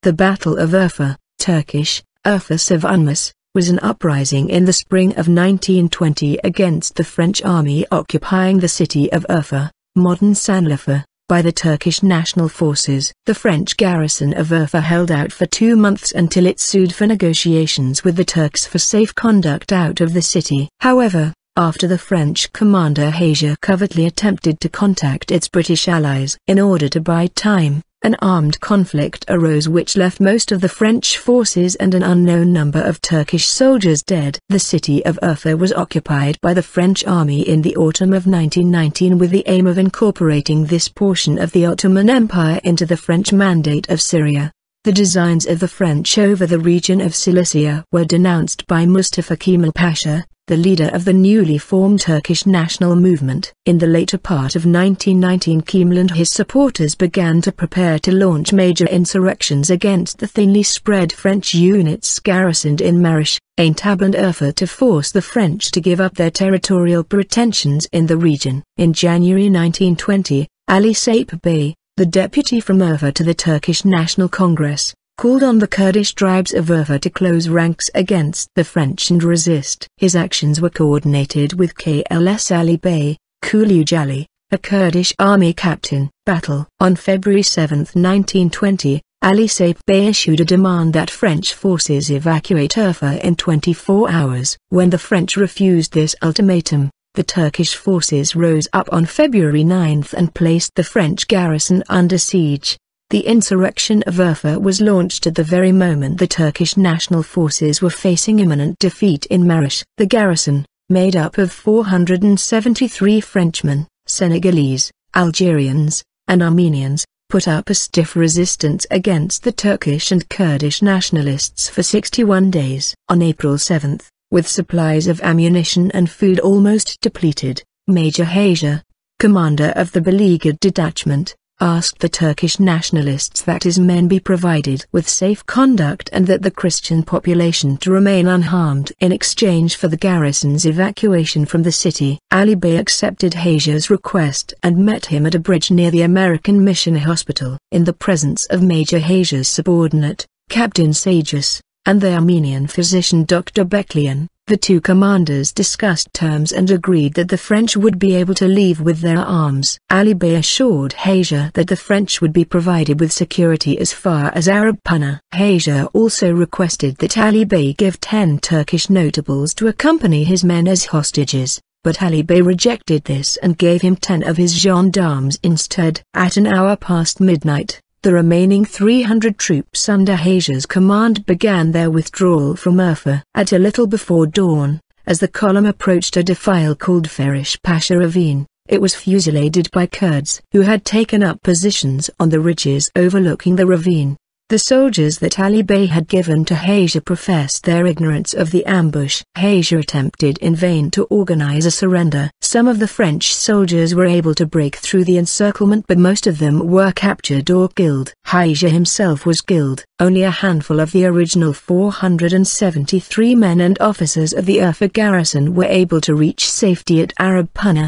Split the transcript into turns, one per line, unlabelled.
The Battle of Urfa, Turkish, Urfa Savunması, was an uprising in the spring of 1920 against the French army occupying the city of Urfa, modern Şanlıurfa, by the Turkish National Forces. The French garrison of Urfa held out for 2 months until it sued for negotiations with the Turks for safe conduct out of the city. However, after the French commander Hauger covertly attempted to contact its British allies in order to buy time, an armed conflict arose which left most of the French forces and an unknown number of Turkish soldiers dead. The city of Urfa was occupied by the French army in the autumn of 1919 with the aim of incorporating this portion of the Ottoman Empire into the French Mandate of Syria. The designs of the French over the region of Cilicia were denounced by Mustafa Kemal Pasha, the leader of the newly formed Turkish National Movement. In the later part of 1919, Kemal and his supporters began to prepare to launch major insurrections against the thinly spread French units garrisoned in Marash, Aintab and Urfa to force the French to give up their territorial pretensions in the region. In January 1920, Saip Bey, the deputy from Urfa to the Turkish National Congress, called on the Kurdish tribes of Urfa to close ranks against the French and resist. His actions were coordinated with Kılıç Ali Bey, Kuluj Ali, a Kurdish army captain. Battle. On February 7, 1920, Saip Bey issued a demand that French forces evacuate Urfa in 24 hours. When the French refused this ultimatum, the Turkish forces rose up on February 9 and placed the French garrison under siege. The insurrection of Urfa was launched at the very moment the Turkish National Forces were facing imminent defeat in Marash. The garrison, made up of 473 Frenchmen, Senegalese, Algerians, and Armenians, put up a stiff resistance against the Turkish and Kurdish nationalists for 61 days. On April 7, with supplies of ammunition and food almost depleted, Major Hauger, commander of the beleaguered detachment, asked the Turkish nationalists that his men be provided with safe conduct and that the Christian population to remain unharmed in exchange for the garrison's evacuation from the city. Ali Bey accepted Hauger's request and met him at a bridge near the American Mission Hospital. In the presence of Major Hauger's subordinate, Captain Sages, and the Armenian physician Dr. Beklian, the two commanders discussed terms and agreed that the French would be able to leave with their arms. Ali Bey assured Hauger that the French would be provided with security as far as Arab Punna. Hauger also requested that Ali Bey give 10 Turkish notables to accompany his men as hostages, but Ali Bey rejected this and gave him 10 of his gendarmes instead. At an hour past midnight, the remaining 300 troops under Hauger's command began their withdrawal from Urfa. At a little before dawn, as the column approached a defile called Ferish Pasha Ravine, it was fusilladed by Kurds who had taken up positions on the ridges overlooking the ravine. The soldiers that Ali Bey had given to Hauger professed their ignorance of the ambush. Hauger attempted in vain to organize a surrender. Some of the French soldiers were able to break through the encirclement, but most of them were captured or killed. Hauger himself was killed. Only a handful of the original 473 men and officers of the Urfa garrison were able to reach safety at Arab Punna.